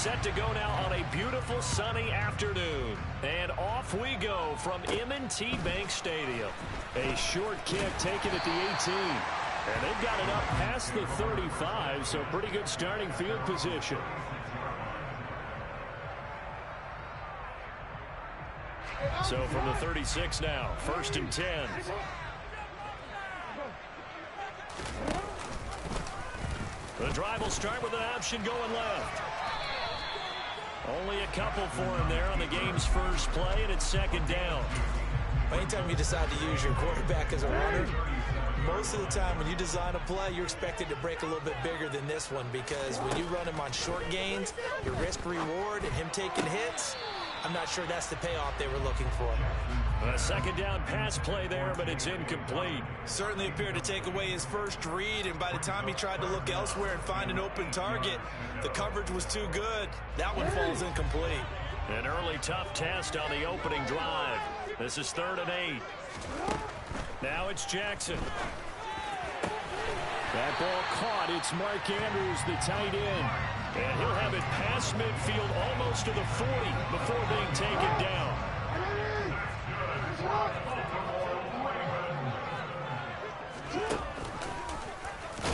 set to go now on a beautiful sunny afternoon. And off we go from M&T Bank Stadium. A short kick taken at the 18. And they've got it up past the 35, so pretty good starting field position. So from the 36 now, 1st and 10. The drive will start with an option going left. Only a couple for him there on the game's first play, and it's 2nd down. Anytime you decide to use your quarterback as a runner, most of the time when you design a play, you're expected to break a little bit bigger than this one, because when you run him on short gains, your risk-reward and him taking hits, I'm not sure that's the payoff they were looking for. A 2nd down pass play there, but it's incomplete. Certainly appeared to take away his first read, and by the time he tried to look elsewhere and find an open target, the coverage was too good. That one falls incomplete. An early tough test on the opening drive. This is 3rd and 8. Now it's Jackson. That ball caught. It's Mark Andrews, the tight end. And he'll have it past midfield almost to the 40 before being taken down.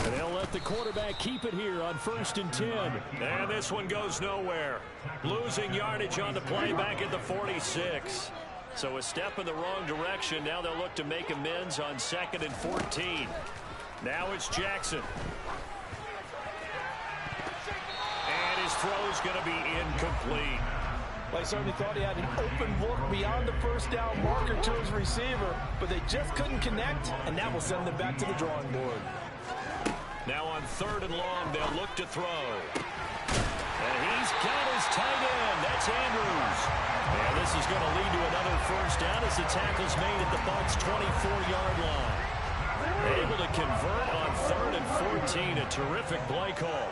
And they'll let the quarterback keep it here on 1st and 10. And this one goes nowhere. Losing yardage on the play back at the 46. So a step in the wrong direction. Now they'll look to make amends on 2nd and 14. Now it's Jackson. And his throw's going to be incomplete. Well, he certainly thought he had an open look beyond the 1st down marker to his receiver, but they just couldn't connect, and that will send them back to the drawing board. Now on 3rd and long, they'll look to throw. And he's got his tight end. That's Andrews. And this is going to lead to another 1st down as the tackle's made at the Bucs' 24-yard line. Able to convert on 3rd and 14. A terrific play call.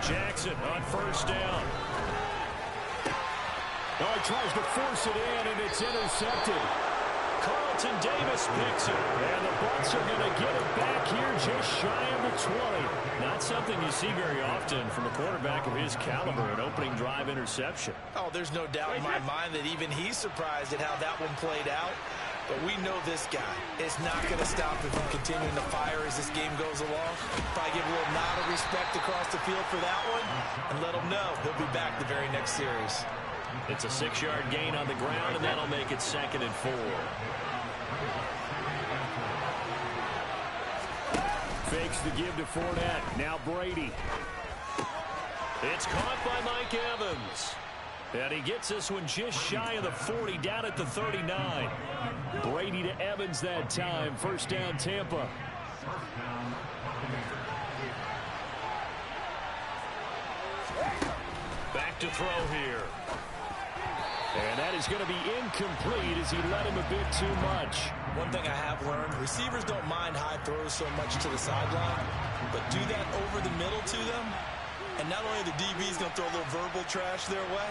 Jackson on 1st down. Oh, he tries to force it in, and it's intercepted. Carlton Davis picks it. And the Bucs are going to get it back here just shy of the 20. Not something you see very often from a quarterback of his caliber, an opening drive interception. Oh, there's no doubt in my mind that even he's surprised at how that one played out. But we know this guy is not going to stop him from continuing to fire as this game goes along. Probably give a little nod of respect across the field for that one and let him know he'll be back the very next series. It's a 6-yard gain on the ground, and that'll make it 2nd and 4. Fakes the give to Fournette. Now Brady. It's caught by Mike Evans. And he gets this one just shy of the 40, down at the 39. Brady to Evans that time. 1st down, Tampa. Back to throw here. And that is going to be incomplete as he led him a bit too much. One thing I have learned, receivers don't mind high throws so much to the sideline, but do that over the middle to them, and not only are the DBs going to throw a little verbal trash their way,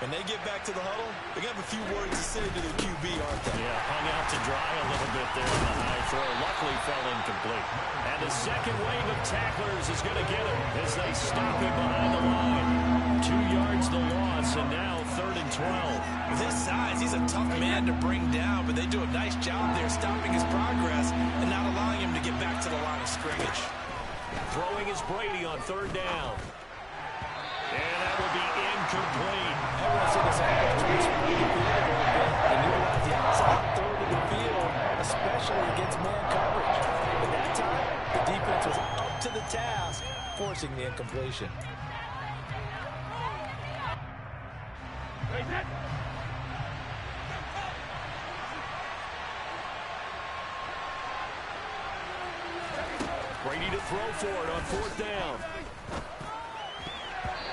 when they get back to the huddle, they're going to have a few words to say to their QB, aren't they? Yeah, hung out to dry a little bit there on the high throw. Luckily fell incomplete. And the second wave of tacklers is going to get him as they stop him behind the line. 2 yards the loss, and now 3rd and 12. With his size, he's a tough man to bring down, but they do a nice job there stopping his progress and not allowing him to get back to the line of scrimmage. Throwing is Brady on 3rd down. And that will be incomplete. Everyone said this happens to us when we get the field a little bit and utilize the outside third of the field, especially against man coverage. But that time, the defense was up to the task, forcing the incompletion. Brady to throw for it on 4th down.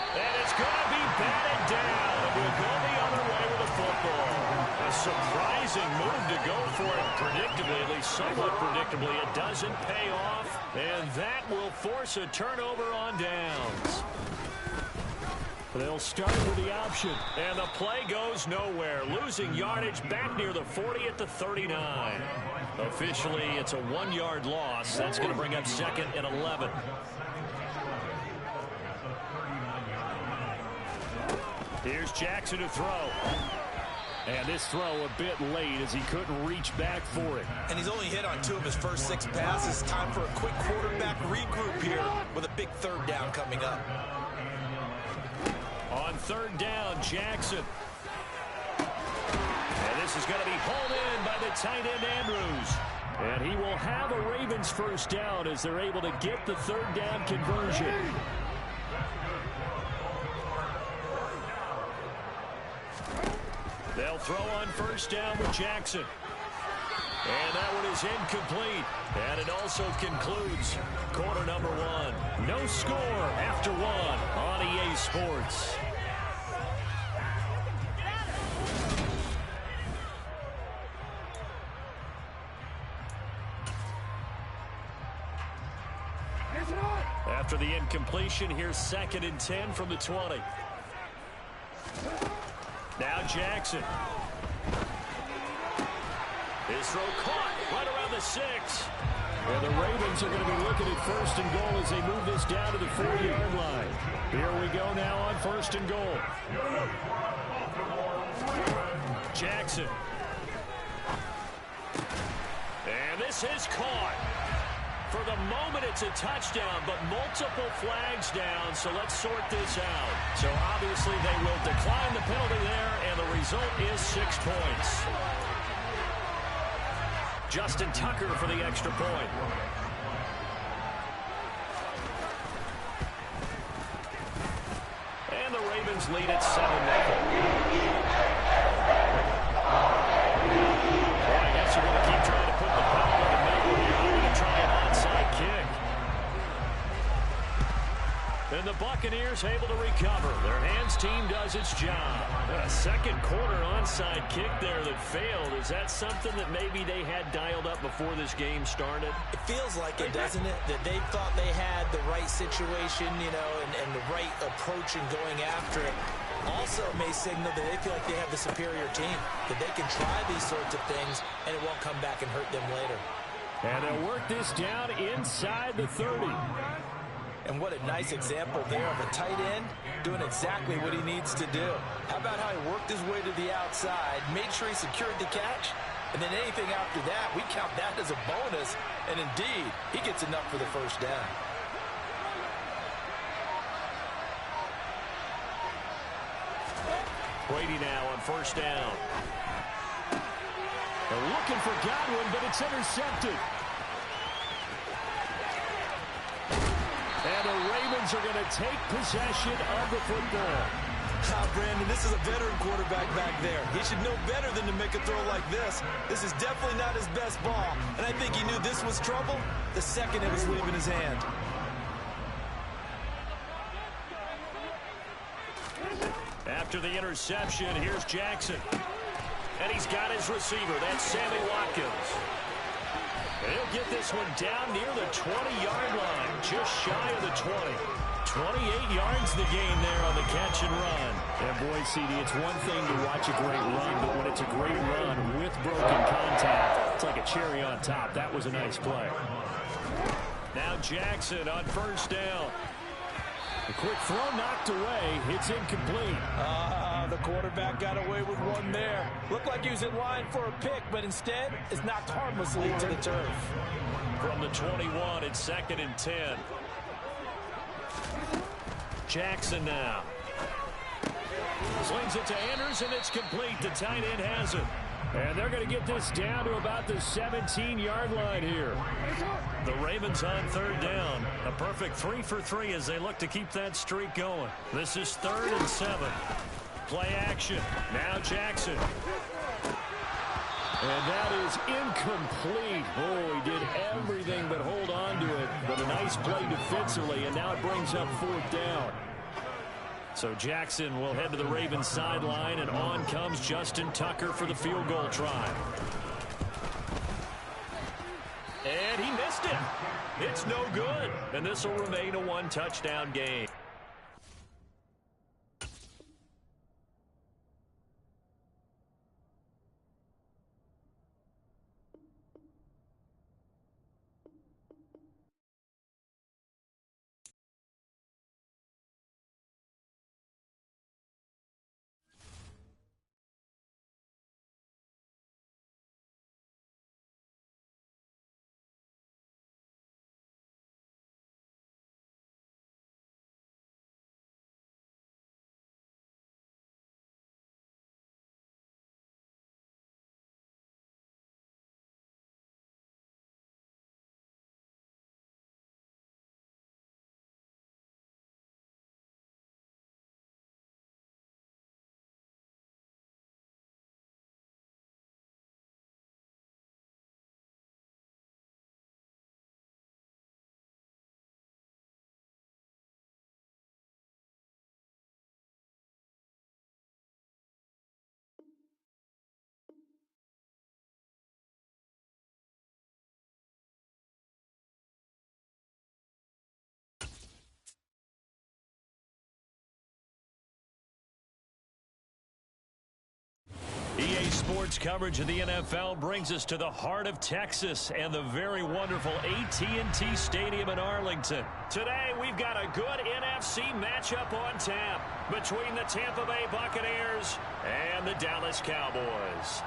And it's going to be batted down. And we'll go the other way with the football. A surprising move to go for it predictably, at least somewhat predictably. It doesn't pay off. And that will force a turnover on downs. They'll start with the option. And the play goes nowhere. Losing yardage back near the 40 at the 39. Officially, it's a 1-yard loss. That's going to bring up 2nd and 11. Here's Jackson to throw. And this throw a bit late as he couldn't reach back for it. And he's only hit on 2 of his first 6 passes. Time for a quick quarterback regroup here with a big 3rd down coming up. On 3rd down, Jackson. And this is going to be hauled in by the tight end, Andrews. And he will have a Ravens 1st down as they're able to get the 3rd down conversion. They'll throw on 1st down with Jackson. And that one is incomplete. And it also concludes quarter number 1. No score after 1 on EA Sports. After the incompletion, here's 2nd and 10 from the 20. Now Jackson. His throw caught right around the 6. And the Ravens are going to be looking at 1st and goal as they move this down to the 4-yard line. Here we go now on 1st and goal. Jackson. And this is caught. For the moment, it's a touchdown, but multiple flags down, so let's sort this out. So obviously they will decline the penalty there, and the result is 6 points. Justin Tucker for the extra point. And the Ravens lead at 7-0. I guess you're going to keep trying to put the ball in the middle here. They're going to try an onside kick. And the Buccaneers able to recover. Their hands team does its job. A 2nd quarter onside kick there that failed. Is that something that maybe they had dialed up before this game started? It feels like it, doesn't it? That they thought they had the right situation, you know, and the right approach in going after it. Also may signal that they feel like they have the superior team, that they can try these sorts of things and it won't come back and hurt them later. And they'll work this down inside the 30. And what a nice example there of a tight end doing exactly what he needs to do. How about how he worked his way to the outside, made sure he secured the catch, and then anything after that, we count that as a bonus. And indeed, he gets enough for the 1st down. Brady now on 1st down. They're looking for Godwin, but it's intercepted. And the Ravens are going to take possession of the football. Brandon, this is a veteran quarterback back there. He should know better than to make a throw like this. This is definitely not his best ball. And I think he knew this was trouble the second it was leaving his hand. After the interception, here's Jackson. And he's got his receiver. That's Sammy Watkins. And he'll get this one down near the 20-yard line, just shy of the 20. 28 yards the gain there on the catch and run. And boy, CD, it's one thing to watch a great run, but when it's a great run with broken contact, it's like a cherry on top. That was a nice play. Now Jackson on 1st down. A quick throw knocked away. It's incomplete. The quarterback got away with one there. Looked like he was in line for a pick, but instead it's knocked harmlessly to the turf. From the 21, it's 2nd and 10. Jackson now. Slings it to Anders, and it's complete. The tight end has it. And they're going to get this down to about the 17-yard line here. The Ravens on 3rd down. A perfect 3 for 3 as they look to keep that streak going. This is 3rd and 7. Play action. Now Jackson. And that is incomplete. Oh, he did everything but hold on to it. But a nice play defensively, and now it brings up 4th down. So Jackson will head to the Ravens sideline, and on comes Justin Tucker for the field goal try. And he missed it. It's no good. And this will remain a 1-touchdown game. Sports coverage of the NFL brings us to the heart of Texas and the very wonderful AT&T Stadium in Arlington. Today, we've got a good NFC matchup on tap between the Tampa Bay Buccaneers and the Dallas Cowboys.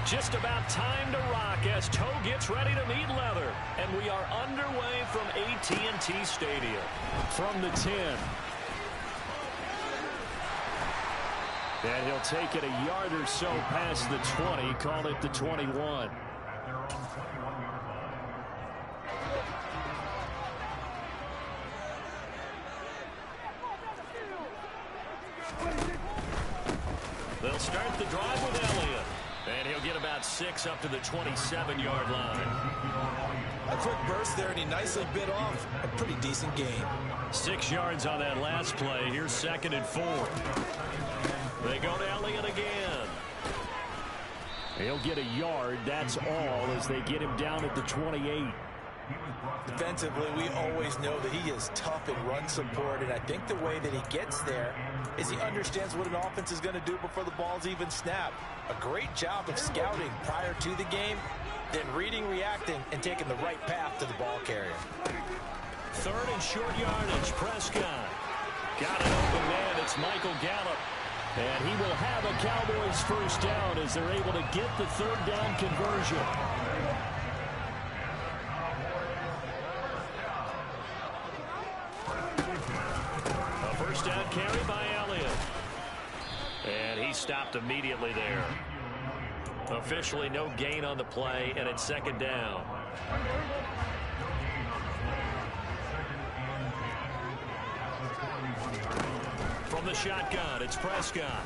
Just about time to rock as toe gets ready to meet leather. And we are underway from AT&T Stadium. From the 10. And he'll take it a yard or so past the 20. Call it the 21. They'll start the drive with Elliott. And he'll get about 6 up to the 27-yard line. A quick burst there, and he nicely bit off a pretty decent gain. 6 yards on that last play. Here's 2nd and 4. They go to Elliott again. He'll get a yard. That's all as they get him down at the 28. Defensively, we always know that he is tough in run support, and I think the way that he gets there is he understands what an offense is going to do before the ball's even snapped. A great job of scouting prior to the game, then reading, reacting, and taking the right path to the ball carrier. 3rd and short yardage. Prescott got an open man. It's Michael Gallup. And he will have a Cowboys first down as they're able to get the 3rd down conversion. A first down carry by Elliott. And he stopped immediately there. Officially no gain on the play, and it's 2nd down. From the shotgun, it's Prescott.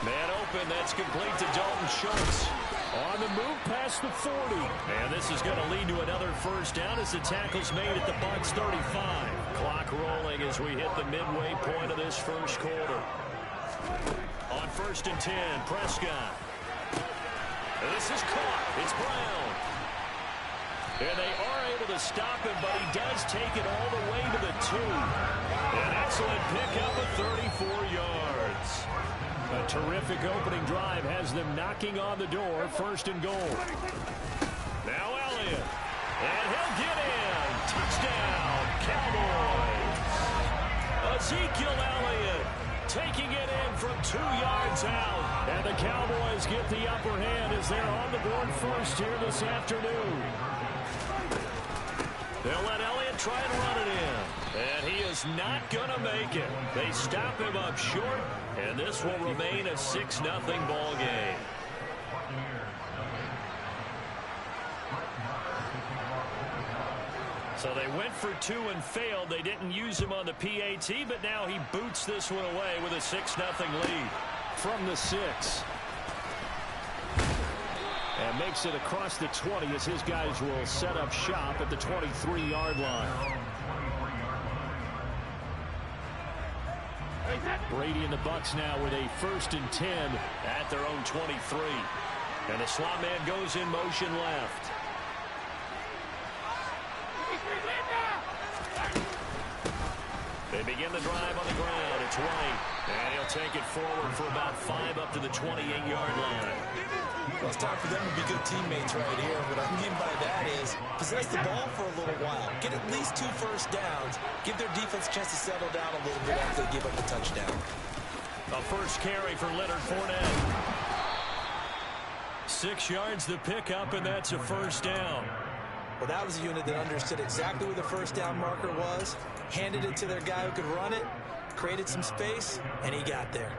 Man open, that's complete to Dalton Schultz. On the move past the 40. And this is going to lead to another first down as the tackle's made at the Bucs 35. Clock rolling as we hit the midway point of this first quarter. On 1st and 10, Prescott. And this is caught. It's Brown. And they are able to stop him, but he does take it all the way to the 2. An excellent pickup of 34 yards. A terrific opening drive has them knocking on the door. 1st and goal. Now Elliott. And he'll get in. Touchdown, Cowboys. Ezekiel Elliott taking it in from 2 yards out. And the Cowboys get the upper hand as they're on the board first here this afternoon. They'll let Elliott try and run it in. And he is not going to make it. They stop him up short, and this will remain a 6-0 ball game. So they went for 2 and failed. They didn't use him on the PAT, but now he boots this one away with a 6-0 lead. From the 6. And makes it across the 20 as his guys will set up shop at the 23-yard line. Brady and the Bucs now with a 1st and 10 at their own 23. And the slot man goes in motion left. They begin the drive on the ground. It's White. And he'll take it forward for about 5 up to the 28-yard line. Well, it's time for them to be good teammates right here. What I mean by that is possess the ball for a little while. Get at least 2 first downs. Give their defense a chance to settle down a little bit after they give up a touchdown. A first carry for Leonard Fournette. 6 yards the pickup, and that's a first down. Well, that was a unit that understood exactly where the first down marker was, handed it to their guy who could run it, created some space, and he got there.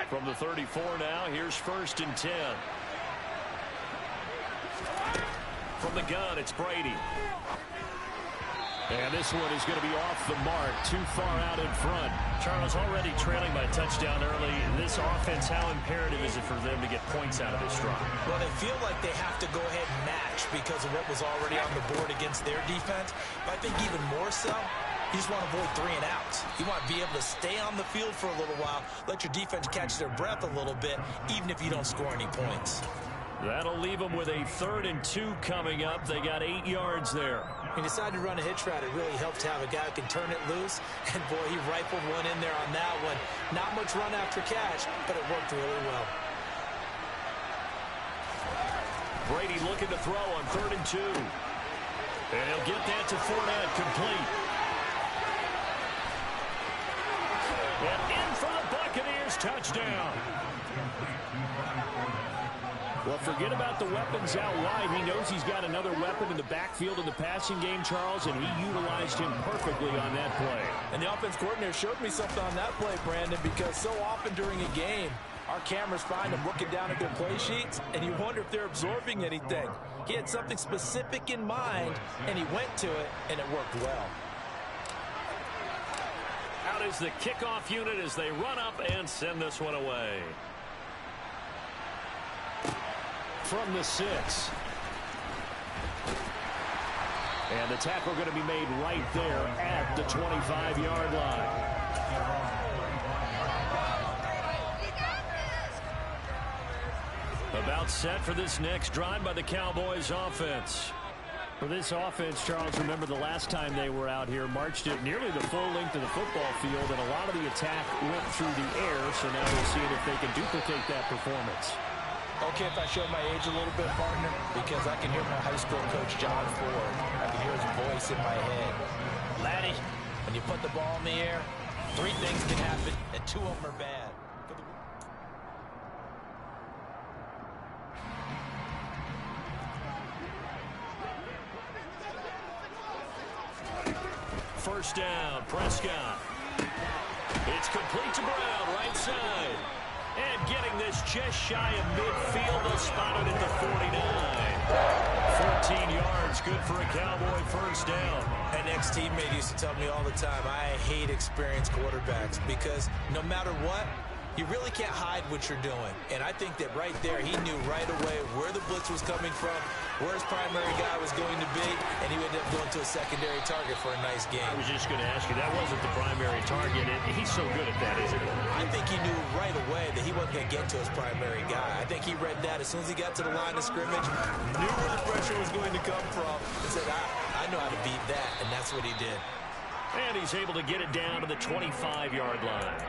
From the 34 now, here's 1st and 10. From the gun, it's Brady. And this one is going to be off the mark, too far out in front. Charles, already trailing by a touchdown early. This offense, how imperative is it for them to get points out of this drive? Well, they feel like they have to go ahead and match because of what was already on the board against their defense. But I think even more so, you just want to avoid 3 and outs. You want to be able to stay on the field for a little while, let your defense catch their breath a little bit, even if you don't score any points. That'll leave them with a 3rd and 2 coming up. They got 8 yards there. He decided to run a hitch route. It really helps to have a guy who can turn it loose. And, boy, he rifled one in there on that one. Not much run after catch, but it worked really well. Brady looking to throw on 3rd and 2. And he'll get that to Fournette, complete. And in for the Buccaneers, touchdown. Well, forget about the weapons out wide. He knows he's got another weapon in the backfield in the passing game, Charles, and he utilized him perfectly on that play. And the offense coordinator showed me something on that play, Brandon, because so often during a game, our cameras find them looking down at their play sheets, and you wonder if they're absorbing anything. He had something specific in mind, and he went to it, and it worked well. Out is the kickoff unit as they run up and send this one away. From the 6. And the tackle going to be made right there at the 25-yard line. About set for this next drive by the Cowboys offense. For this offense, Charles, remember the last time they were out here, marched it nearly the full length of the football field, and a lot of the attack went through the air, so now we'll see if they can duplicate that performance. Okay, if I show my age a little bit, partner, because I can hear my high school coach, John Ford. I can hear his voice in my head. Laddie, when you put the ball in the air, 3 things can happen, and 2 of them are bad. First down, Prescott. It's complete to Brown, right side. And getting this just shy of midfield, they'll spot it at the 49. 14 yards, good for a Cowboy first down. An ex-teammate used to tell me all the time, I hate experienced quarterbacks because no matter what, you really can't hide what you're doing. And I think that right there, he knew right away where the blitz was coming from, where his primary guy was going to be, and he would end up going to a secondary target for a nice game. I was just going to ask you, that wasn't the primary target. He's so good at that, isn't he? I think he knew right away that he wasn't going to get to his primary guy. I think he read that as soon as he got to the line of scrimmage, knew where the pressure was going to come from, and said, I know how to beat that, and that's what he did. And he's able to get it down to the 25-yard line.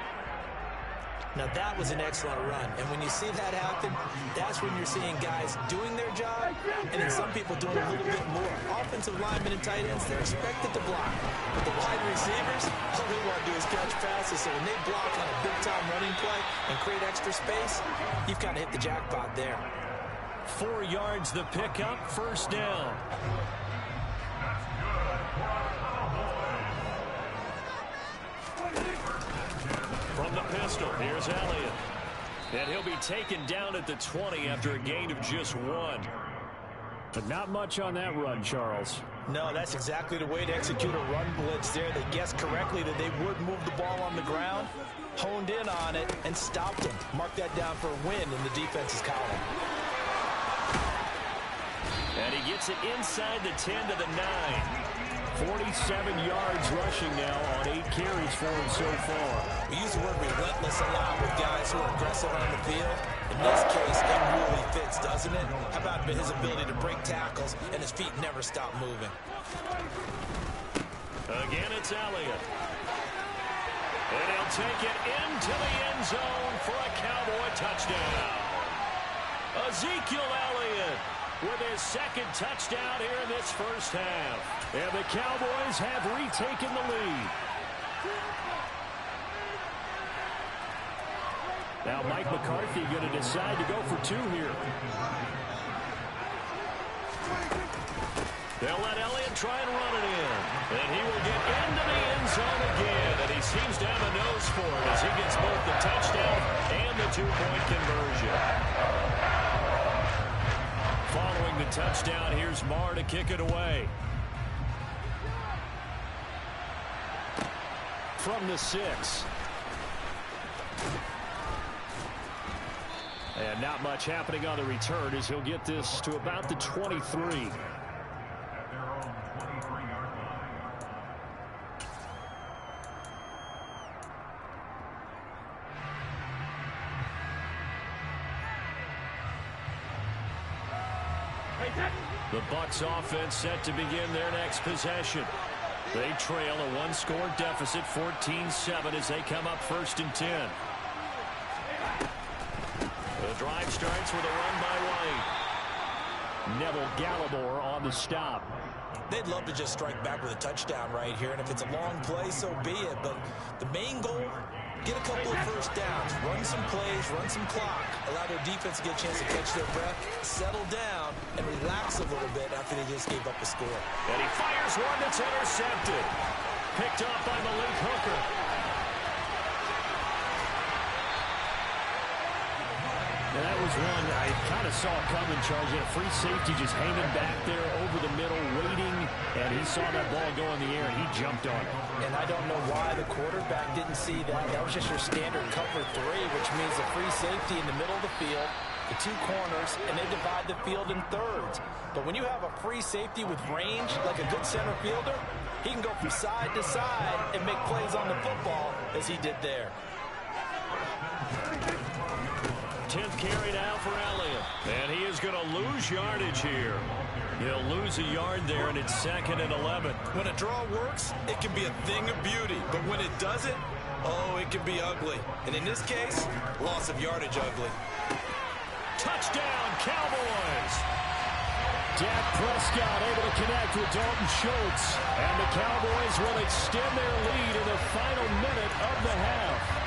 Now, that was an excellent run. And when you see that happen, that's when you're seeing guys doing their job and then some people doing a little bit more. Offensive linemen and tight ends, they're expected to block. But the wide receivers, all they want to do is catch passes. So when they block on a big-time running play and create extra space, you've kind of hit the jackpot there. 4 yards the pickup, first down. From the pistol, here's Elliott. And he'll be taken down at the 20 after a gain of just 1. But not much on that run, Charles. No, that's exactly the way to execute a run blitz there. They guessed correctly that they would move the ball on the ground, honed in on it, and stopped them. Mark that down for a win in the defense's column. And he gets it inside the 10 to the 9. 47 yards rushing now on 8 carries for him so far. We use the word relentless a lot with guys who are aggressive on the field. In this case, it really fits, doesn't it? How about his ability to break tackles and his feet never stop moving? Again, it's Elliott. And he'll take it into the end zone for a Cowboy touchdown. Ezekiel Elliott with his second touchdown here in this first half. And the Cowboys have retaken the lead. Now Mike McCarthy going to decide to go for 2 here. They'll let Elliott try and run it in. And he will get into the end zone again. And he seems to have a nose for it as he gets both the touchdown and the 2-point conversion. Following the touchdown, here's Marr to kick it away. from the 6. And not much happening on the return as he'll get this to about the 23. The Bucs offense set to begin their next possession. They trail a one-score deficit, 14-7, as they come up 1st and 10. The drive starts with a run by White. Neville Gallimore on the stop. They'd love to just strike back with a touchdown right here, and if it's a long play, so be it. But the main goal, get a couple of first downs, run some plays, run some clock, allow their defense to get a chance to catch their breath, settle down, and relax a little bit after they just gave up a score. And he fires one that's intercepted. Picked up by Malik Hooker. And that was one I kind of saw coming, Charles. He had a free safety just hanging back there over the middle, waiting, and he saw that ball go in the air, and he jumped on it. And I don't know why the quarterback didn't see that. That was just your standard cover 3, which means a free safety in the middle of the field, the 2 corners, and they divide the field in thirds. But when you have a free safety with range, like a good center fielder, he can go from side to side and make plays on the football as he did there. 10th carry now for Elliott. And he is going to lose yardage here. He'll lose a yard there, and it's 2nd and 11. When a draw works, it can be a thing of beauty. But when it doesn't, oh, it can be ugly. And in this case, loss of yardage ugly. Touchdown, Cowboys! Dak Prescott able to connect with Dalton Schultz. And the Cowboys will extend their lead in the final minute of the half.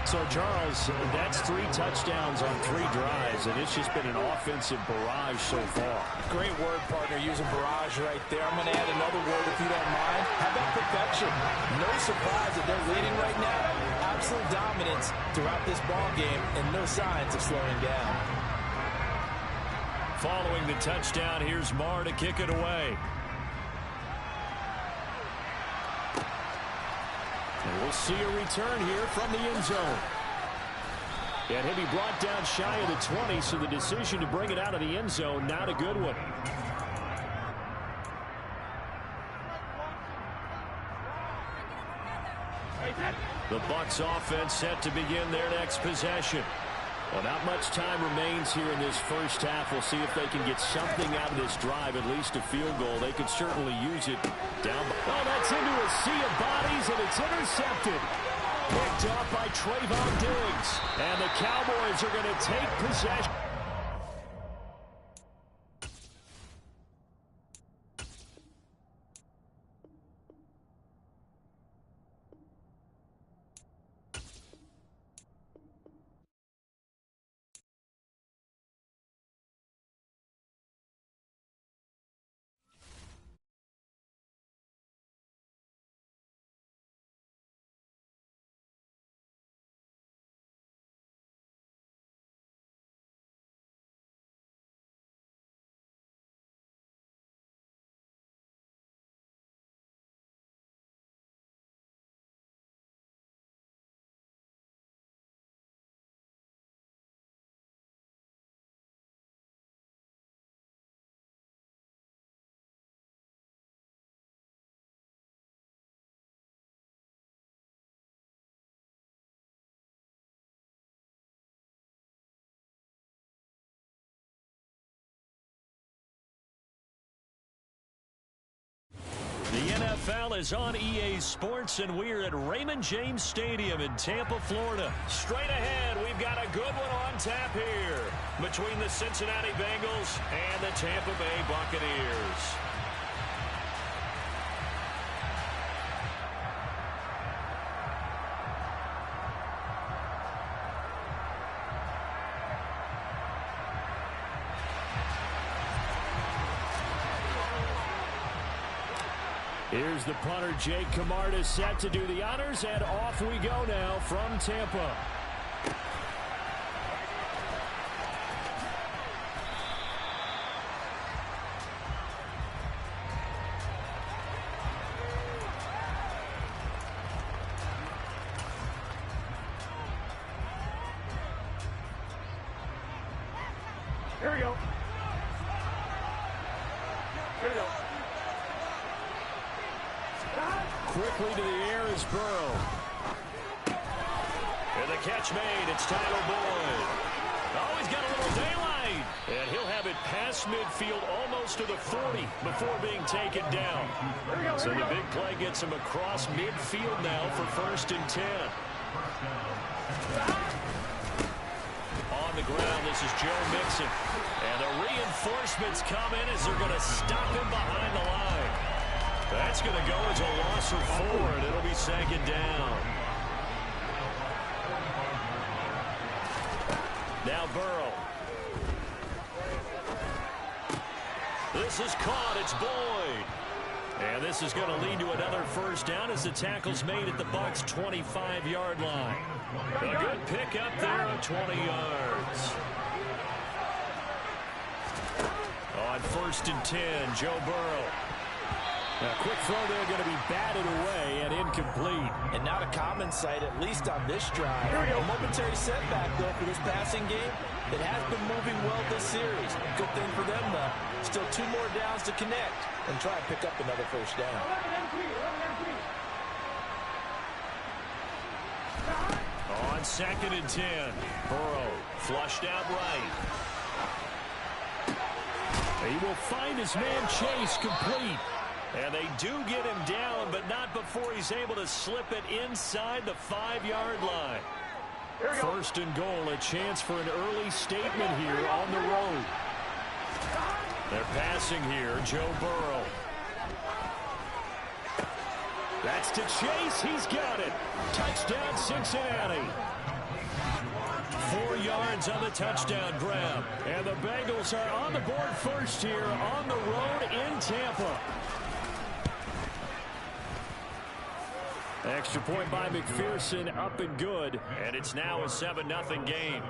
So, Charles, that's 3 touchdowns on 3 drives, and it's just been an offensive barrage so far. Great word, partner, using barrage right there. I'm going to add another word, if you don't mind. How about perfection? No surprise that they're leading right now. Absolute dominance throughout this ball game, and no signs of slowing down. Following the touchdown, here's Marr to kick it away. And we'll see a return here from the end zone. And he'll be brought down shy of the 20, so the decision to bring it out of the end zone, not a good one. The Bucs offense set to begin their next possession. Well, not much time remains here in this first half. We'll see if they can get something out of this drive, at least a field goal. They could certainly use it down. Oh, that's into a sea of bodies, and it's intercepted. Picked up by Trayvon Diggs. And the Cowboys are going to take possession. The NFL is on EA Sports, and we're at Raymond James Stadium in Tampa, Florida. Straight ahead, we've got a good one on tap here between the Cincinnati Bengals and the Tampa Bay Buccaneers. Here's the punter, Jake Camarda, set to do the honors, and off we go now from Tampa. go. Here we go. Quickly to the air is Burrow. And the catch made. It's Tyler Boyd. Oh, he's got a little daylight. And he'll have it past midfield almost to the 40 before being taken down. So the big play gets him across midfield now for 1st and 10. On the ground, this is Joe Mixon. And the reinforcements come in as they're going to stop him behind the line. That's going to go as a loss of 4, and it'll be 2nd down. Now Burrow. This is caught. It's Boyd. And this is going to lead to another 1st down as the tackle's made at the Bucs' 25-yard line. A good pick up there of 20 yards. On 1st and 10, Joe Burrow. A quick throw there going to be batted away and incomplete. And not a common sight, at least on this drive. A momentary setback, though, for this passing game. It has been moving well this series. Good thing for them, though. Still 2 more downs to connect and try and pick up another 1st down. On 2nd and 10, Burrow flushed out right. He will find his man Chase complete. And they do get him down, but not before he's able to slip it inside the 5-yard line. 1st and goal, a chance for an early statement here on the road. They're passing here, Joe Burrow. That's to Chase. He's got it. Touchdown, Cincinnati. 4 yards on the touchdown grab. And the Bengals are on the board first here on the road in Tampa. Extra point by McPherson, up and good. And it's now a 7-0 game.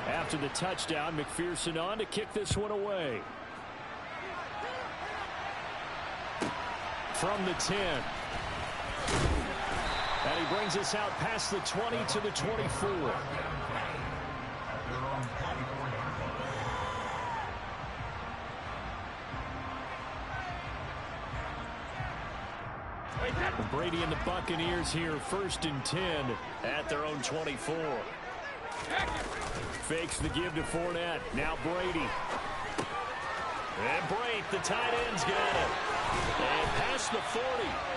After the touchdown, McPherson on to kick this one away. From the 10. And he brings us out past the 20 to the 24. Brady and the Buccaneers here, 1st and 10 at their own 24. Fakes the give to Fournette. Now Brady. And Brate, the tight end's got it. And past the 40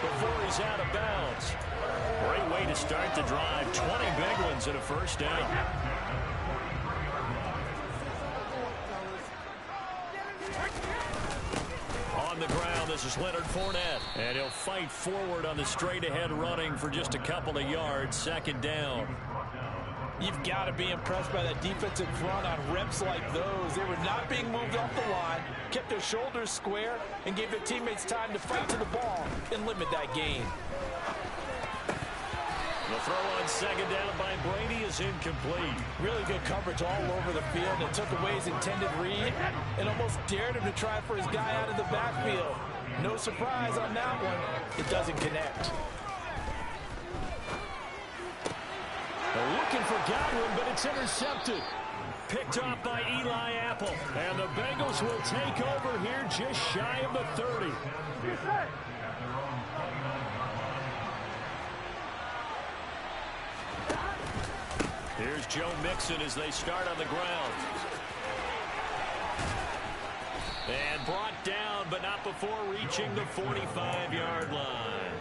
before he's out of bounds. Great way to start the drive. 20 big ones and a 1st down. On the ground, this is Leonard Fournette. And he'll fight forward on the straight-ahead running for just a couple of yards. 2nd down. You've got to be impressed by that defensive front on reps like those. They were not being moved off the line, kept their shoulders square, and gave their teammates time to fight to the ball and limit that gain. The throw on 2nd down by Brady is incomplete. Really good coverage all over the field. It took away his intended read and almost dared him to try for his guy out of the backfield. No surprise on that one. It doesn't connect. They're looking for Godwin, but it's intercepted. Picked off by Eli Apple. And the Bengals will take over here just shy of the 30. Here's Joe Mixon as they start on the ground. And brought down, but not before reaching the 45-yard line.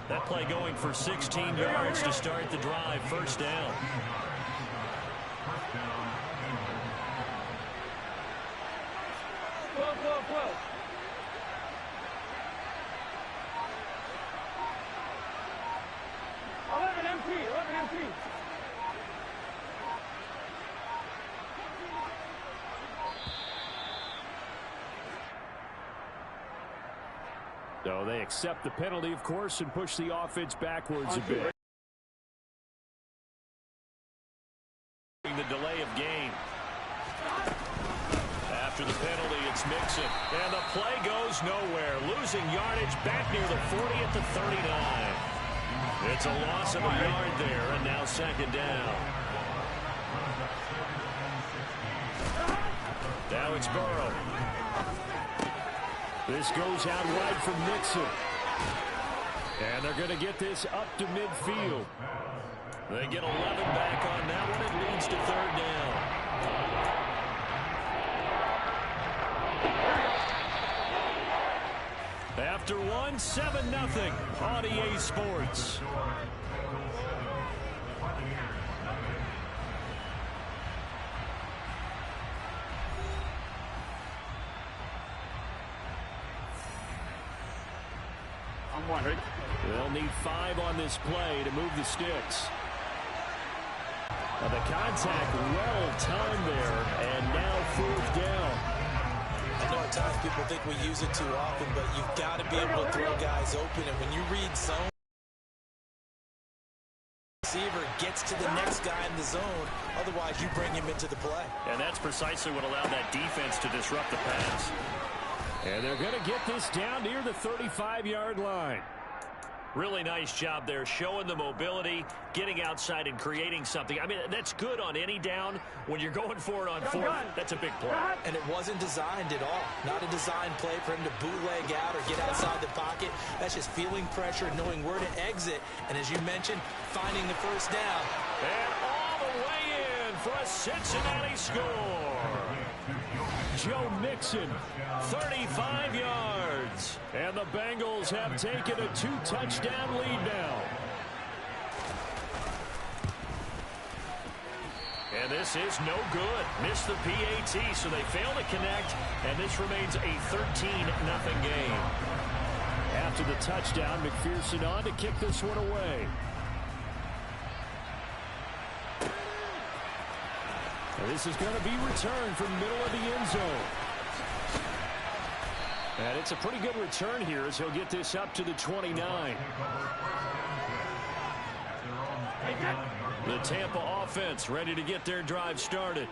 That play going for 16 yards to start the drive. 1st down. Whoa. 11 empty. So they accept the penalty, of course, and push the offense backwards a bit. The delay of game. After the penalty, it's Mixon. And the play goes nowhere. Losing yardage back near the 40 at the 39. It's a loss of a yard there, and now second down. Now it's Burrow. This goes out wide from Mixon. And they're going to get this up to midfield. They get 11 back on that one. It leads to third down. After one, 7-0 on EA Sports. They'll need 5 on this play to move the sticks. The contact well timed there, and now fourth down. I know at times people think we use it too often, but you've got to be able to throw guys open. And when you read zone, receiver gets to the next guy in the zone. Otherwise, you bring him into the play. And that's precisely what allowed that defense to disrupt the pass. And they're going to get this down near the 35-yard line. Really nice job there, showing the mobility, getting outside and creating something. I mean, that's good on any down. When you're going for it on fourth, that's a big play. And it wasn't designed at all. Not a designed play for him to bootleg out or get outside the pocket. That's just feeling pressure, knowing where to exit. And as you mentioned, finding the first down. And all the way in for a Cincinnati score. Joe Mixon, 35 yards. And the Bengals have taken a 2-touchdown lead now. And this is no good. Missed the PAT, so they fail to connect. And this remains a 13-0 game. After the touchdown, McPherson on to kick this one away. And this is going to be returned from the middle of the end zone. And it's a pretty good return here as he'll get this up to the 29. The Tampa offense ready to get their drive started.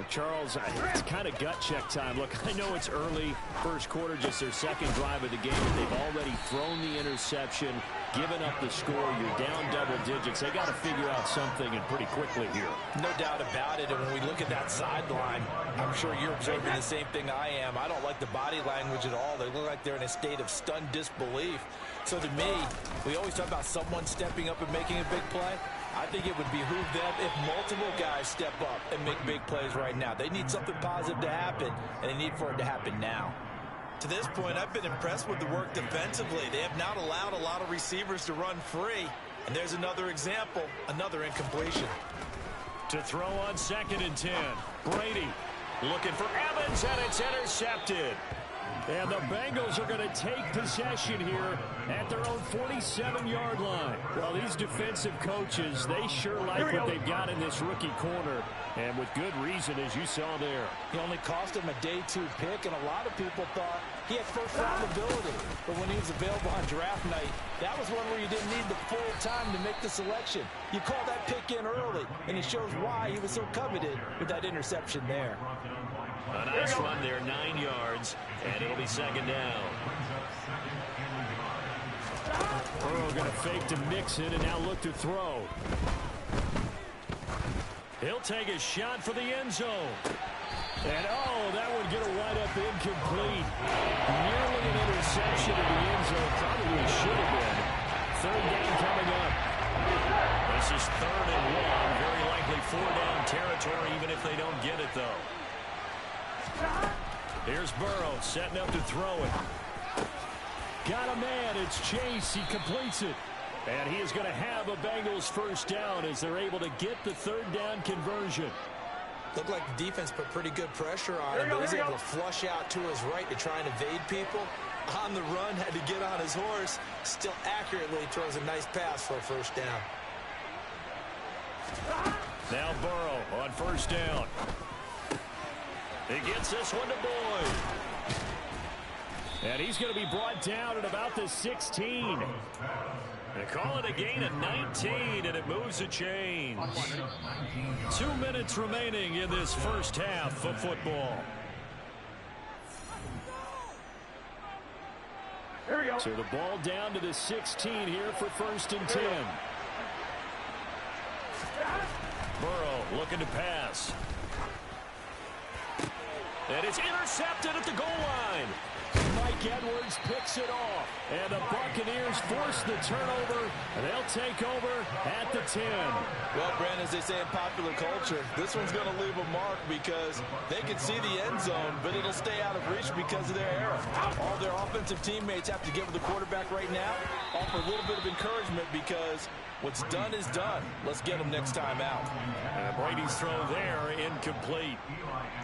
Charles, it's kind of gut check time. Look, I know it's early, first quarter, just their second drive of the game. They've already thrown the interception, given up the score. You're down double digits. They got to figure out something, and pretty quickly here. No doubt about it. And when we look at that sideline, I'm sure you're observing the same thing I am. I don't like the body language at all. They look like they're in a state of stunned disbelief. So to me, we always talk about someone stepping up and making a big play. I think it would behoove them if multiple guys step up and make big plays right now. They need something positive to happen, and they need for it to happen now. To this point, I've been impressed with the work defensively. They have not allowed a lot of receivers to run free. And there's another example, another incompletion. To throw on 2nd and 10, Brady looking for Evans, and it's intercepted. And the Bengals are going to take possession here at their own 47-yard line. Well, these defensive coaches, they sure like what they've got in this rookie corner. And with good reason, as you saw there. He only cost him a day 2 pick, and a lot of people thought he had first-round ability. But when he was available on draft night, that was one where you didn't need the full time to make the selection. You call that pick in early, and it shows why he was so coveted with that interception there. A nice run there, 9 yards, and it'll be second down. Burrow going to fake to Mixon and now look to throw. He'll take a shot for the end zone. And, oh, that would get a wide-up incomplete. Nearly an interception in the end zone. Probably should have been. Third down coming up. This is 3rd and 1. Very likely 4-down territory, even if they don't get it, though. Here's Burrow setting up to throw it. Got a man. It's Chase. He completes it. And he is going to have a Bengals first down as they're able to get the 3rd down conversion. Looked like the defense put pretty good pressure on him, but he's able to flush out to his right to try and evade people. On the run, had to get on his horse. Still accurately throws a nice pass for a first down. Now Burrow on first down. He gets this one to Boyd. And he's going to be brought down at about the 16. They call it a gain of 19, and it moves the chains. 2 minutes remaining in this first half of football. So the ball down to the 16 here for 1st and 10. Burrow looking to pass. And it's intercepted at the goal line. Mike Edwards picks it off. And the Buccaneers force the turnover. And they'll take over at the 10. Well, Brandon, as they say in popular culture, this one's going to leave a mark because they can see the end zone, but it'll stay out of reach because of their error. All their offensive teammates have to give the quarterback right now, offer a little bit of encouragement because what's done is done. Let's get them next time out. And Brady's throw there, incomplete.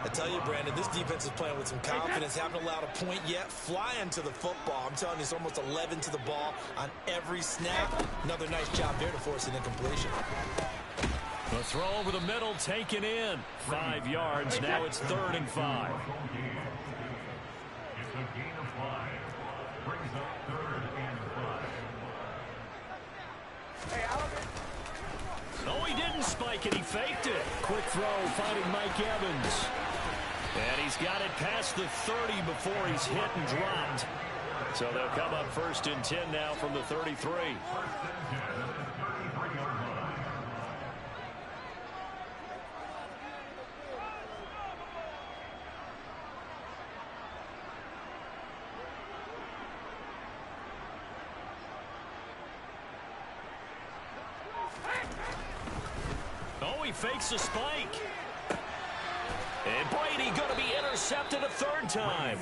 I tell you, Brandon, this defense is playing with some confidence. Haven't allowed a point yet. Flying to the football. I'm telling you, it's almost 11 to the ball on every snap. Another nice job there to force an incompletion. The throw over the middle, taken in. 5 yards. Now it's 3rd and 5. No, he didn't spike it. He faked it. Quick throw, finding Mike Evans. And he's got it past the 30 before he's hit and dropped. So they'll come up 1st and 10 now from the 33. Oh, he fakes a spike. And Brady going to be intercepted a 3rd time.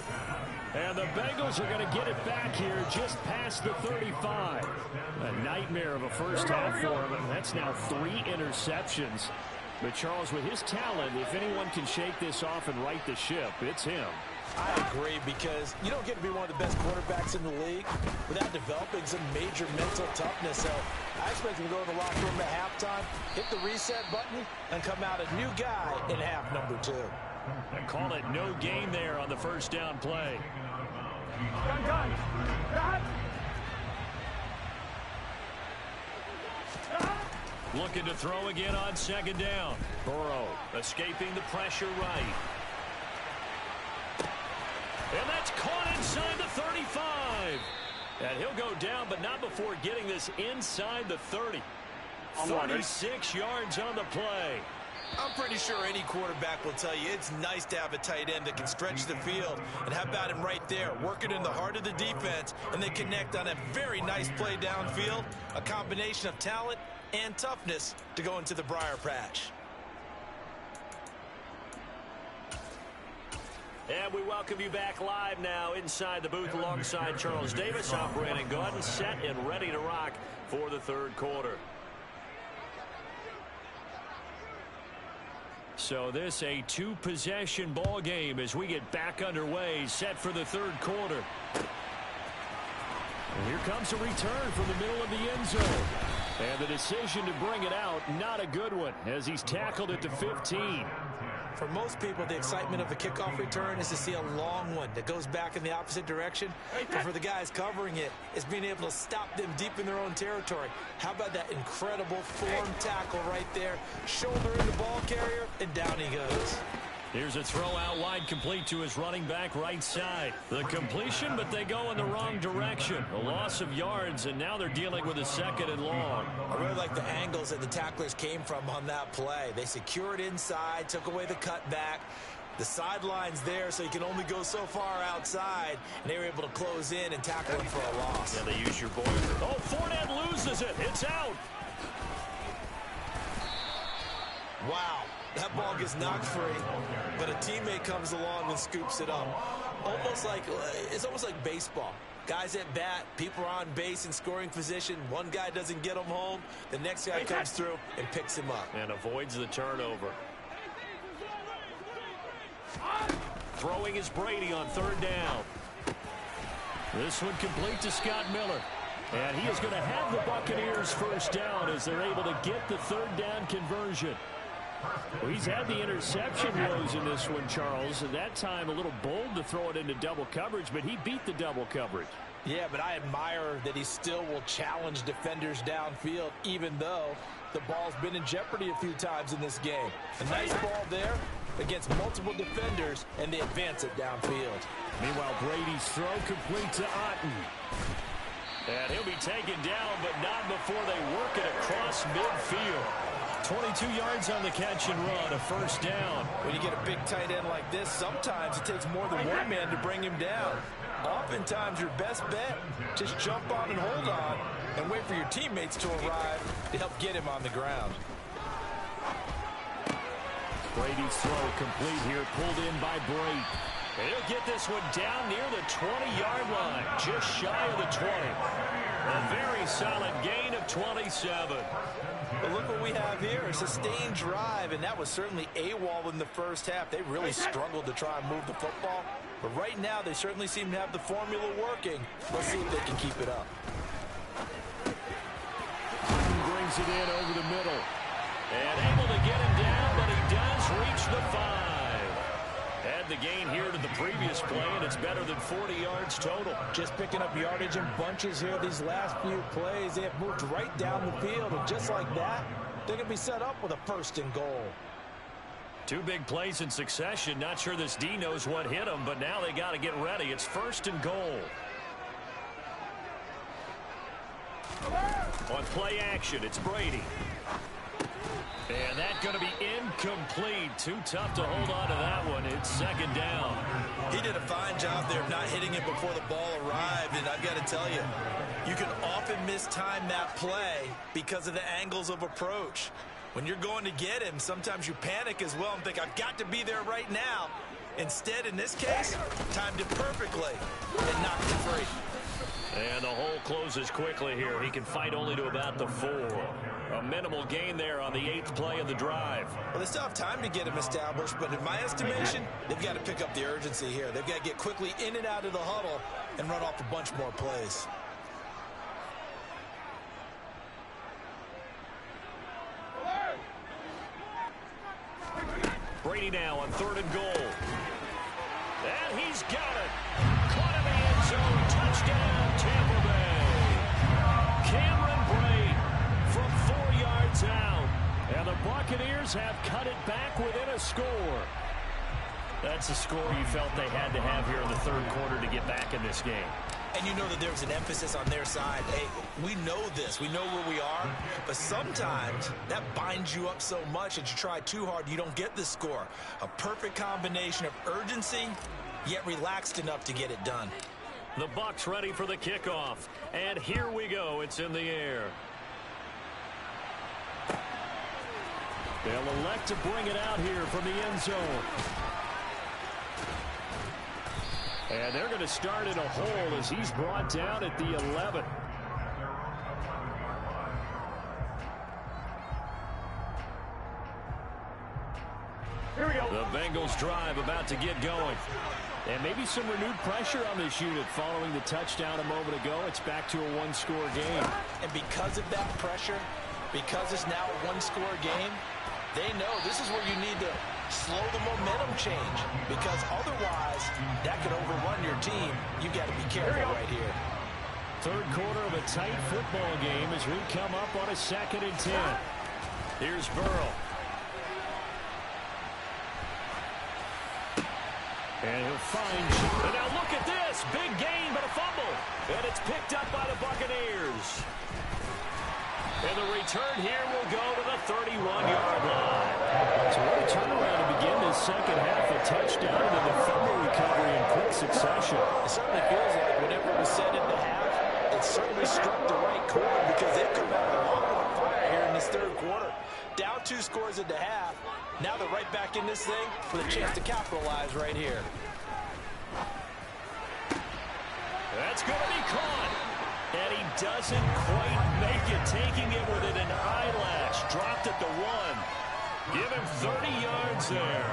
And the Bengals are going to get it back here just past the 35. A nightmare of a first half for him. And that's now 3 interceptions. But Charles, with his talent, if anyone can shake this off and right the ship, it's him. I agree, because you don't get to be one of the best quarterbacks in the league without developing some major mental toughness. So I expect him to go in the locker room at halftime, hit the reset button, and come out a new guy in half number 2. And call it no gain there on the first down play. Looking to throw again on 2nd down. Burrow escaping the pressure right. And that's caught inside the 35. And he'll go down, but not before getting this inside the 30. 36 yards on the play. I'm pretty sure any quarterback will tell you it's nice to have a tight end that can stretch the field. And how about him right there, working in the heart of the defense, and they connect on a very nice play downfield. A combination of talent and toughness to go into the briar patch. And we welcome you back live now inside the booth alongside Charles Davis. I'm Brandon Gaudin, set and ready to rock for the 3rd quarter. So this a 2-possession ball game as we get back underway, set for the 3rd quarter. And here comes a return from the middle of the end zone. And the decision to bring it out, not a good one, as he's tackled at the 15. For most people, the excitement of the kickoff return is to see a long one that goes back in the opposite direction. But for the guys covering it, it's being able to stop them deep in their own territory. How about that incredible form tackle right there? Shoulder in the ball carrier, and down he goes. Here's a throw out wide, complete to his running back right side. The completion, but they go in the wrong direction. A loss of yards, and now they're dealing with a 2nd and long. I really like the angles that the tacklers came from on that play. They secured inside, took away the cutback. The sideline's there, so you can only go so far outside, and they were able to close in and tackle him for a loss. Yeah, they use your boy. Oh, Fournette loses it. It's out. Wow. That ball gets knocked free, but a teammate comes along and scoops it up. It's almost like baseball. Guys at bat, people are on base in scoring position. One guy doesn't get him home. The next guy comes through and picks him up. And avoids the turnover. Throwing is Brady on 3rd down. This one complete to Scott Miller. And he is going to have the Buccaneers 1st down as they're able to get the 3rd down conversion. Well, he's had the interception woes in this one, Charles, and that time a little bold to throw it into double coverage, but he beat the double coverage. Yeah, but I admire that he still will challenge defenders downfield, even though The ball's been in jeopardy a few times in this game. A nice ball there against multiple defenders, and they advance it downfield. Meanwhile, Brady's throw complete to Otten. And he'll be taken down, but not before they work it across midfield. 22 yards on the catch and run, a first down. When you get a big tight end like this, sometimes it takes more than one man to bring him down. Oftentimes, your best bet, just jump on and hold on and wait for your teammates to arrive to help get him on the ground. Brady's throw complete here, pulled in by Brady. And he'll get this one down near the 20-yard line, just shy of the 20. A very solid gain of 27. But look what we have here, a sustained drive, and that was certainly AWOL in the first half. They really struggled to try and move the football. But right now, they certainly seem to have the formula working. Let's see if they can keep it up. Brings it in over the middle. And able to get him down, but he does reach the 5. Add the gain here to the previous play, and it's better than 40 yards total. Just picking up yardage in bunches here these last few plays. They have moved right down the field, and just like that, they're going to be set up with a first and goal. 2 big plays in succession. Not sure this D knows what hit them, but now they got to get ready. It's first and goal. On play action, it's Brady. And that's going to be incomplete. Too tough to hold on to that one. It's second down. He did a fine job there of not hitting it before the ball arrived. And I've got to tell you, you can often mistime that play because of the angles of approach. When you're going to get him, sometimes you panic as well and think, I've got to be there right now. Instead, in this case, timed it perfectly and knocked it free. And the hole closes quickly here. He can fight only to about the 4. A minimal gain there on the 8th play of the drive. Well, they still have time to get him established, but in my estimation, they've got to pick up the urgency here. They've got to get quickly in and out of the huddle and run off a bunch more plays. Brady now on 3rd and goal. And he's got it. Caught in the end zone. Touchdown, Tampa Bay. Cameron Brate from 4 yards out. And the Buccaneers have cut it back within a score. That's a score you felt they had to have here in the 3rd quarter to get back in this game. And you know that there was an emphasis on their side. Hey, we know this. We know where we are. But sometimes that binds you up so much that you try too hard, you don't get the score. A perfect combination of urgency, yet relaxed enough to get it done. The Bucs ready for the kickoff. And here we go. It's in the air. They'll elect to bring it out here from the end zone. And they're going to start in a hole as he's brought down at the 11. Here we go. The Bengals drive about to get going. And maybe some renewed pressure on this unit following the touchdown a moment ago. It's back to a 1-score game. And because of that pressure, because it's now a 1-score game, they know this is where you need to slow the momentum change, because otherwise that could overrun your team. You got to be careful right here. 3rd quarter of a tight football game as we come up on a 2nd and 10. Here's Burrow. And he'll find. And now look at this. Big gain, but a fumble. And it's picked up by the Buccaneers. And the return here will go to the 31-yard line. So what a turnaround to begin this second half. A touchdown and then the fumble recovery in quick succession. It certainly feels like whenever it was said in the half, it certainly struck the right chord, because they've come out on fire here in this 3rd quarter. Down 2 scores at the half. Now they're right back in this thing with a chance to capitalize right here. That's going to be caught. And he doesn't quite make it, taking it within an eyelash. Dropped at the 1. Give him 30 yards there.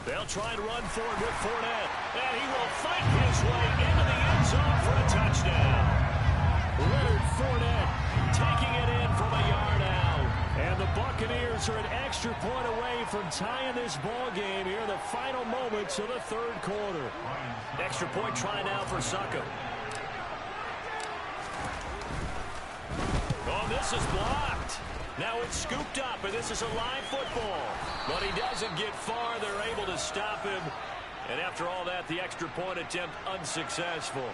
They'll try and run for it with Fournette. And he will fight his way into the end zone for a touchdown. Leonard Fournette taking it in from a yard out. And the Buccaneers Eagles are an extra point away from tying this ball game here in the final moments of the third quarter. Extra point try now for Succo. Oh, this is blocked. Now it's scooped up, and this is a live football. But he doesn't get far. They're able to stop him. And after all that, the extra point attempt unsuccessful.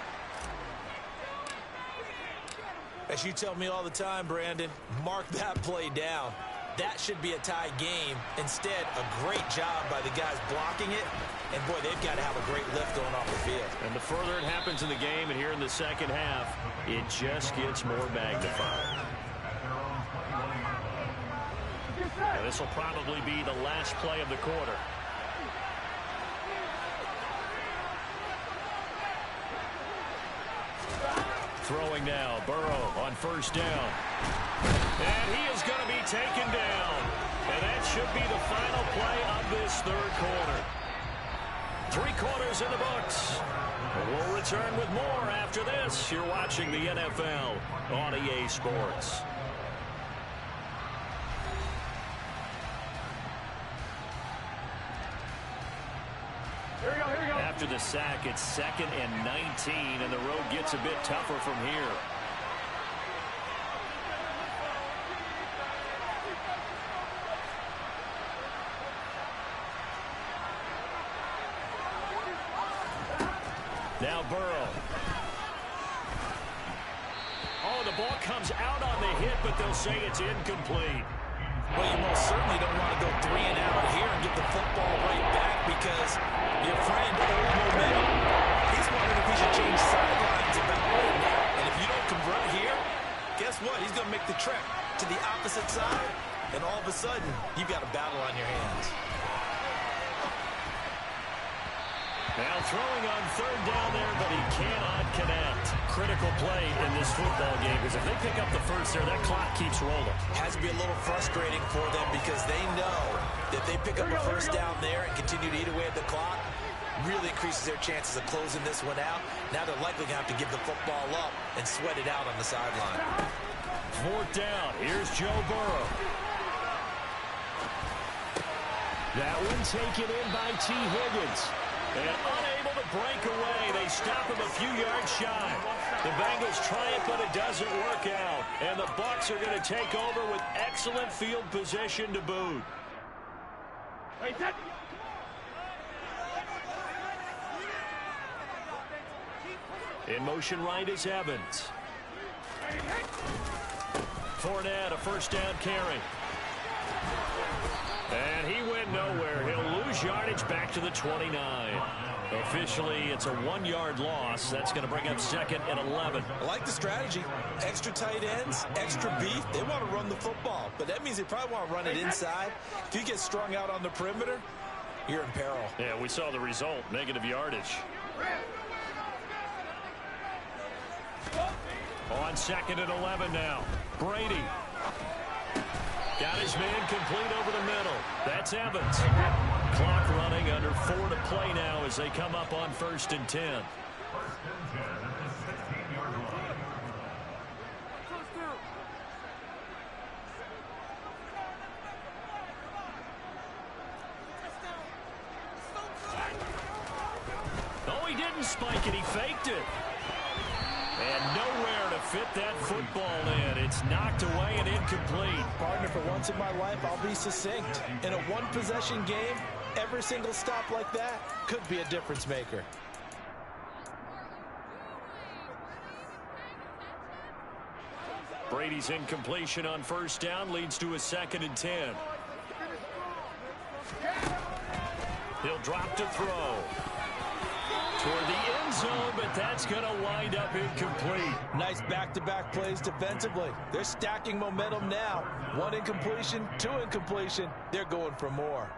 As you tell me all the time, Brandon, mark that play down. That should be a tie game. Instead, a great job by the guys blocking it. And, boy, they've got to have a great lift going off the field. And the further it happens in the game, and here in the second half, it just gets more magnified. Now, this will probably be the last play of the quarter. Throwing now, Burrow on first down. And he is going to be taken down. And that should be the final play of this third quarter. 3 quarters in the books. We'll return with more after this. You're watching the NFL on EA Sports. After the sack, it's 2nd and 19, and the road gets a bit tougher from here. Now Burrow. Oh, the ball comes out on the hit, but they'll say it's incomplete. Well, you most certainly don't want to go 3 and out here and get the football right back because your friend, old momentum, he's wondering if he should change sidelines about right now. And if you don't convert here, guess what? He's going to make the trek to the opposite side, and all of a sudden, you've got a battle on your hands. Now throwing on third down there, but he cannot connect. Critical play in this football game because if they pick up the first there, that clock keeps rolling. Has to be a little frustrating for them because they know that they pick up a first down there and continue to eat away at the clock, really increases their chances of closing this one out. Now they're likely going to have to give the football up and sweat it out on the sideline. 4th down. Here's Joe Burrow. That one taken in by T. Higgins. And unable to break away. They stop him a few yards shy. The Bengals try it, but it doesn't work out. And the Bucs are going to take over with excellent field position to boot. In motion right is Evans. Fournette, a first down carry. And he went nowhere. He'll lose yardage back to the 29. Officially, it's a 1-yard loss. That's going to bring up 2nd and 11. I like the strategy. Extra tight ends, extra beef. They want to run the football, but that means they probably want to run it inside. If you get strung out on the perimeter, you're in peril. Yeah, we saw the result. Negative yardage. On 2nd and 11 now. Brady. Got his man complete over the middle. That's Evans. Clock running under 4 to play now as they come up on 1st and 10. Oh, he didn't spike it. He faked it. And nowhere to fit that football in. It's knocked away and incomplete. Partner, for once in my life, I'll be succinct. In a one-possession game, every single stop like that could be a difference maker. Brady's incompletion on first down leads to a 2nd and 10. He'll drop to throw. Toward the end zone, but that's going to wind up incomplete. Nice back-to-back plays defensively. They're stacking momentum now. 1 incompletion, 2 incompletion. They're going for more.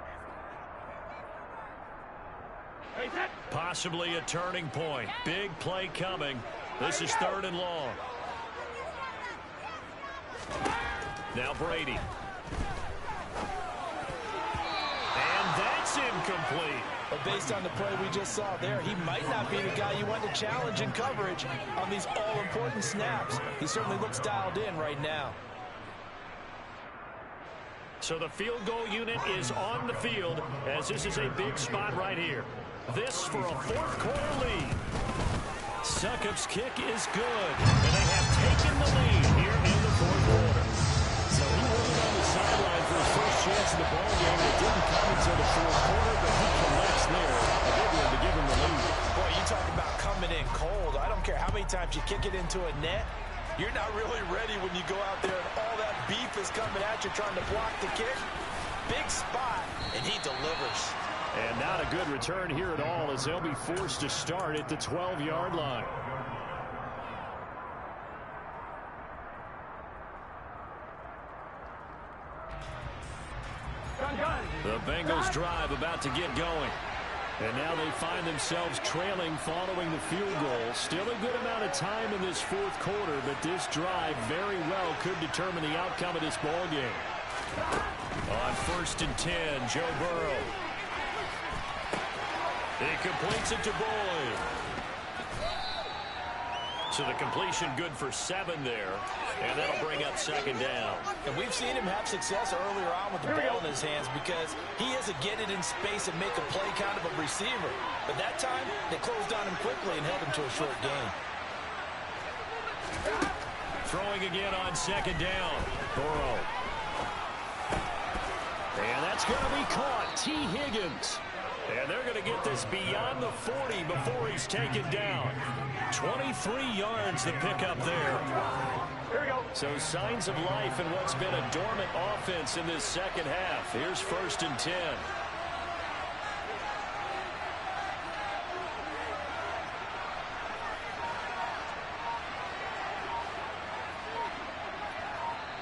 Possibly a turning point. Big play coming. This is 3rd and long. Now Brady. And that's incomplete. But based on the play we just saw there, he might not be the guy you want to challenge in coverage on these all-important snaps. He certainly looks dialed in right now. So the field goal unit is on the field as this is a big spot right here. This for a fourth quarter lead. Succop's kick is good, and they have taken the lead here in the fourth quarter. So he waited on the sideline for his first chance in the ball game. It didn't come until the fourth quarter, but he connects there. A big one to give him the lead. Boy, you talk about coming in cold. I don't care how many times you kick it into a net. You're not really ready when you go out there and all that beef is coming at you trying to block the kick. Big spot, and he delivers. And not a good return here at all as they'll be forced to start at the 12-yard line. The Bengals drive about to get going. And now they find themselves trailing following the field goal. Still a good amount of time in this fourth quarter, but this drive very well could determine the outcome of this ball game. On 1st and 10, Joe Burrow. He completes it to Boyd. So the completion good for 7 there, and that'll bring up 2nd down. And we've seen him have success earlier on with the ball in his hands because he is a get it in space and make a play kind of a receiver. But that time, they closed on him quickly and held him to a short gain. Throwing again on 2nd down. Burrow. And that's going to be caught. T. Higgins. And they're going to get this beyond the 40 before he's taken down. 23 yards to pick up there. Here we go. So signs of life in what's been a dormant offense in this second half. Here's 1st and 10.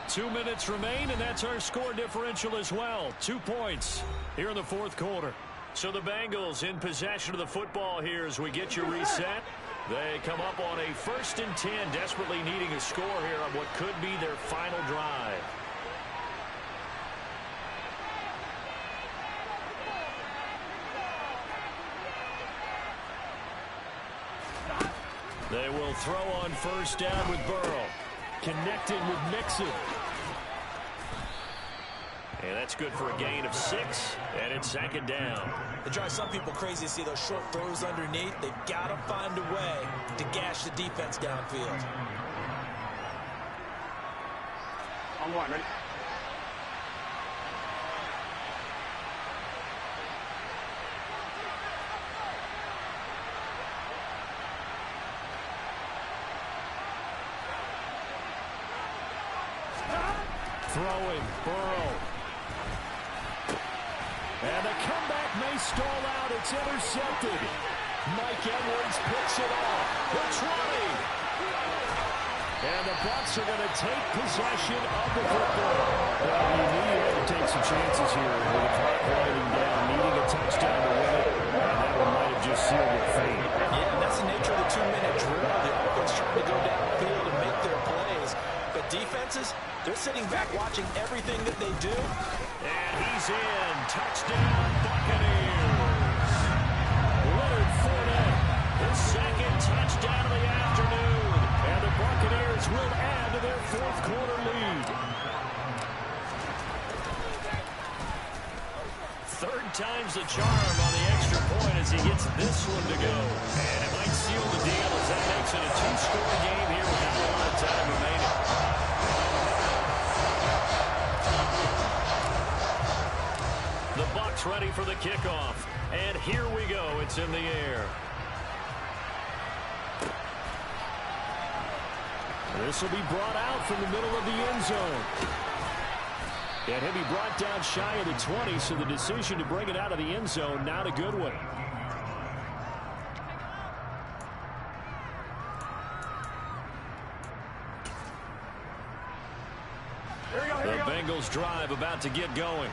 Two minutes remain, and that's our score differential as well. 2 points here in the fourth quarter. So the Bengals in possession of the football here as we get you reset. They come up on a 1st and 10, desperately needing a score here on what could be their final drive. They will throw on 1st down with Burrow. Connecting with Mixon. And that's good for a gain of 6, and it's 2nd down. It drives some people crazy to see those short throws underneath. They've got to find a way to gash the defense downfield. On 1, ready? Throwing, Burrow. And the comeback may stall out. It's intercepted. Mike Edwards picks it off. The 20. And the Bucs are going to take possession of the football. Well, you knew you had to take some chances here with the clock winding down, needing a touchdown to win it. And that one might have just sealed their fate. Yeah, and that's the nature of the 2-minute drill. The offense trying to go downfield and make their plays. But defenses, they're sitting back watching everything that they do. And he's in. Touchdown, Buccaneers. Leonard Fournette, his 2nd touchdown of the afternoon. And the Buccaneers will add to their fourth quarter lead. 3rd time's the charm on the extra point as he gets this one to go. And it might seal the deal as that makes it a 2-score game here without a lot of time remaining. The Bucs ready for the kickoff. And here we go. It's in the air. This will be brought out from the middle of the end zone. And he'll be brought down shy of the 20, so the decision to bring it out of the end zone, not a good one. The Bengals drive about to get going.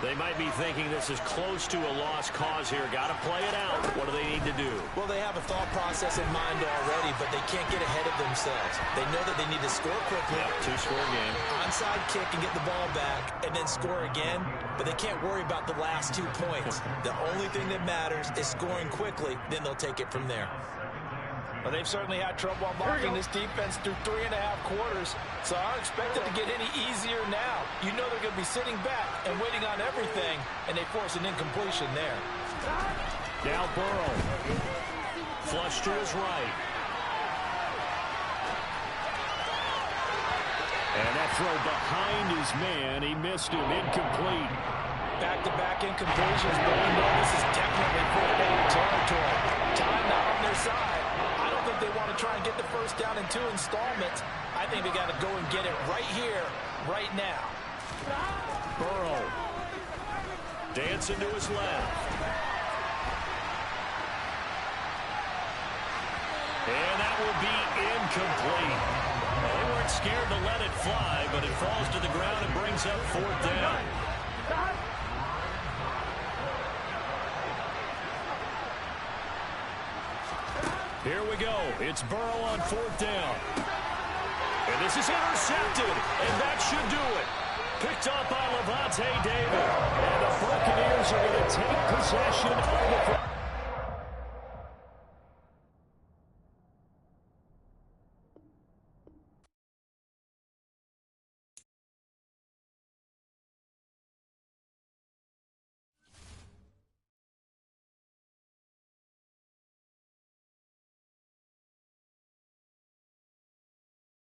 They might be thinking this is close to a lost cause here. Got to play it out. What do they need to do? Well, they have a thought process in mind already, but they can't get ahead of themselves. They know that they need to score quickly. Yep, 2-score game. Onside kick and get the ball back and then score again, but they can't worry about the last 2 points. The only thing that matters is scoring quickly, then they'll take it from there. Well, they've certainly had trouble unlocking this defense through 3.5 quarters, so I don't expect it to get any easier now. You know they're going to be sitting back and waiting on everything, and they force an incompletion there. Now Burrow. Flush to his right. And that throw behind his man. He missed him. Incomplete. Back-to-back incompletions, but we know this is definitely fourth down territory. Time not on their side. I don't think they want to try and get the first down in 2 installments. I think they got to go and get it right here, right now. Burrow. Dancing to his left. And that will be incomplete. They weren't scared to let it fly, but it falls to the ground and brings up fourth down. Here we go. It's Burrow on fourth down. And this is intercepted, and that should do it. Picked up by Levante David. And the Buccaneers are going to take possession of the